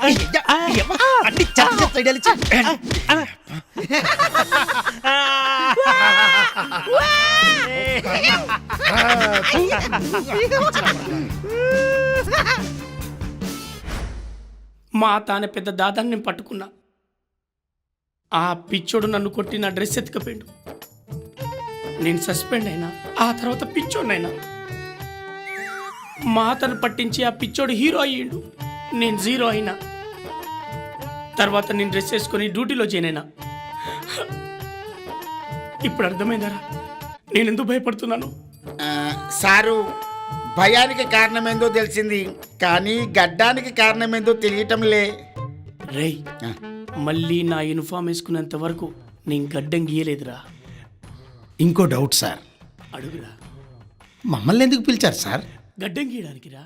అన్ని మా తానే పెద్ద దాదాన్ని నేను పట్టుకున్నా. ఆ పిచ్చోడు నన్ను కొట్టి నా డ్రెస్ ఎత్తుకపోయిండు. నేను సస్పెండ్ అయినా, ఆ తర్వాత పిచ్చోడినైనా. మా అతను పట్టించి ఆ పిచ్చోడు హీరో అయ్యిండు, నేను జీరో అయినా. తర్వాత నేను డ్రెస్ వేసుకొని డ్యూటీలో జాయిన్ అయినా. ఇప్పుడు అర్థమైందరా నేను ఎందుకు భయపడుతున్నాను? సారు, భయానికి కారణమేందో తెలిసింది, కానీ గడ్డానికి కారణమేందో తెలియటంలే. రేయ్, మళ్ళీ నా యూనిఫామ్ వేసుకునేంత వరకు నేను గడ్డం గీయలేదురా. ఇంకో డౌట్ సార్, అడుగురా. మమ్మల్ని ఎందుకు పిలిచారు సార్? గడ్డం గీయడానికిరా.